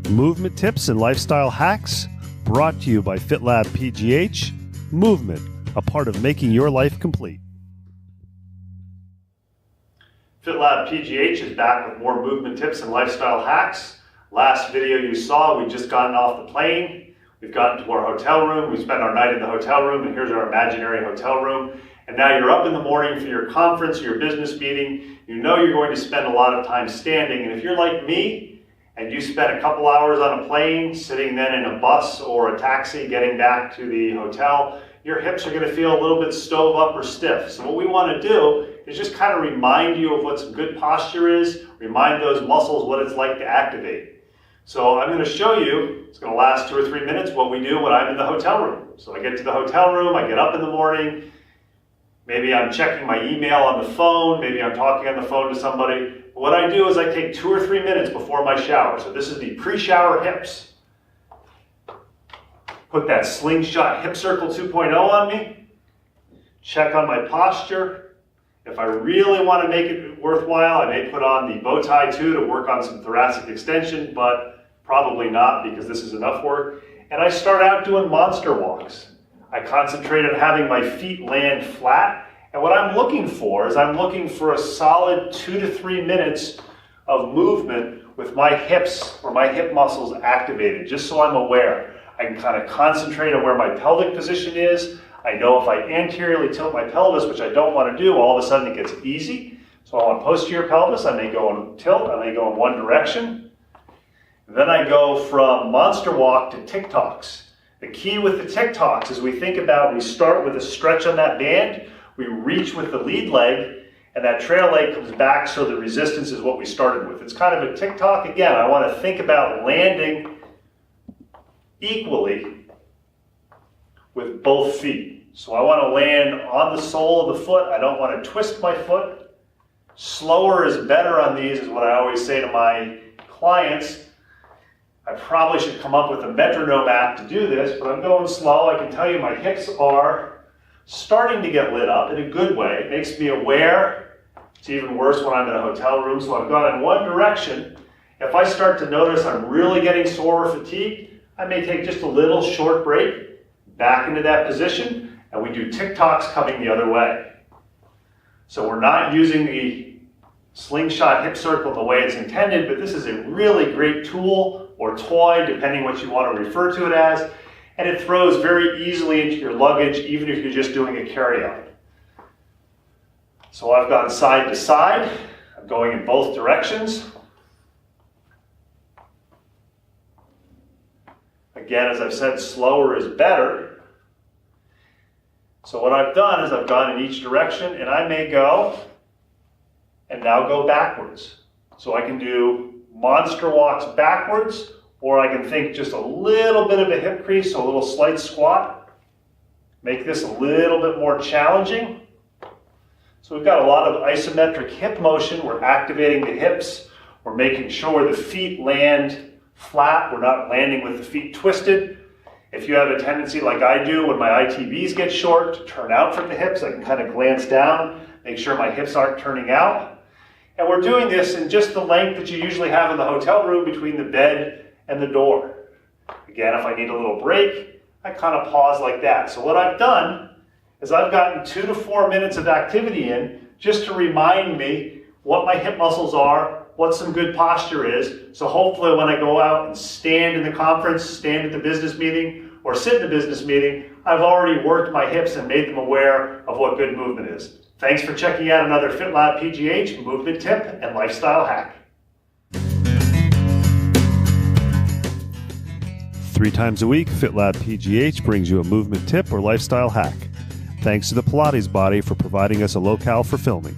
Movement tips and lifestyle hacks brought to you by FitLabPGH. Movement, a part of making your life complete. FitLabPGH is back with more movement tips and lifestyle hacks. Last video you saw, we've just gotten off the plane. We've gotten to our hotel room. We spent our night in the hotel room, and here's our imaginary hotel room. And now you're up in the morning for your conference or your business meeting. You know you're going to spend a lot of time standing. And if you're like me, and you spent a couple hours on a plane, sitting then in a bus or a taxi getting back to the hotel, your hips are going to feel a little bit stove up or stiff. So what we want to do is just kind of remind you of what some good posture is, remind those muscles what it's like to activate. So I'm going to show you, it's going to last 2 or 3 minutes, what we do when I'm in the hotel room. So I get to the hotel room, I get up in the morning, maybe I'm checking my email on the phone, maybe I'm talking on the phone to somebody. What I do is I take 2 or 3 minutes before my shower. So this is the pre-shower hips. Put that slingshot hip circle 2.0 on me. Check on my posture. If I really want to make it worthwhile, I may put on the bow tie too to work on some thoracic extension, but probably not because this is enough work. And I start out doing monster walks. I concentrate on having my feet land flat. And what I'm looking for is I'm looking for a solid 2 to 3 minutes of movement with my hips or my hip muscles activated, just so I'm aware. I can kind of concentrate on where my pelvic position is. I know if I anteriorly tilt my pelvis, which I don't want to do, all of a sudden it gets easy. So I want posterior pelvis, I may go and tilt, I may go in one direction. Then I go from monster walk to TikToks. The key with the TikToks is we think about, we start with a stretch on that band, we reach with the lead leg, and that trail leg comes back so the resistance is what we started with. It's kind of a TikTok. Again, I want to think about landing equally with both feet. So I want to land on the sole of the foot. I don't want to twist my foot. Slower is better on these is what I always say to my clients. I probably should come up with a metronome app to do this, but I'm going slow. I can tell you my hips are starting to get lit up in a good way. It makes me aware. It's even worse when I'm in a hotel room, so I've gone in one direction. If I start to notice I'm really getting sore or fatigued, I may take just a little short break, back into that position, and we do TikToks coming the other way. So we're not using the slingshot hip circle the way it's intended, but this is a really great tool or toy, depending what you want to refer to it as. And it throws very easily into your luggage, even if you're just doing a carry-on. So I've gone side to side. I'm going in both directions. Again, as I've said, slower is better. So what I've done is I've gone in each direction, and I may go and now go backwards. So I can do monster walks backwards, or I can think just a little bit of a hip crease, so a little slight squat. Make this a little bit more challenging. So we've got a lot of isometric hip motion. We're activating the hips. We're making sure the feet land flat. We're not landing with the feet twisted. If you have a tendency like I do when my ITBs get short to turn out from the hips, I can kind of glance down, make sure my hips aren't turning out. And we're doing this in just the length that you usually have in the hotel room between the bed and the door. Again, if I need a little break, I kind of pause like that. So what I've done is I've gotten 2 to 4 minutes of activity in just to remind me what my hip muscles are, what some good posture is. So hopefully when I go out and stand in the conference, stand at the business meeting, or sit in the business meeting, I've already worked my hips and made them aware of what good movement is. Thanks for checking out another FitLabPGH movement tip and lifestyle hack. 3 times a week, FitLabPGH brings you a movement tip or lifestyle hack. Thanks to the Pilates Body for providing us a locale for filming.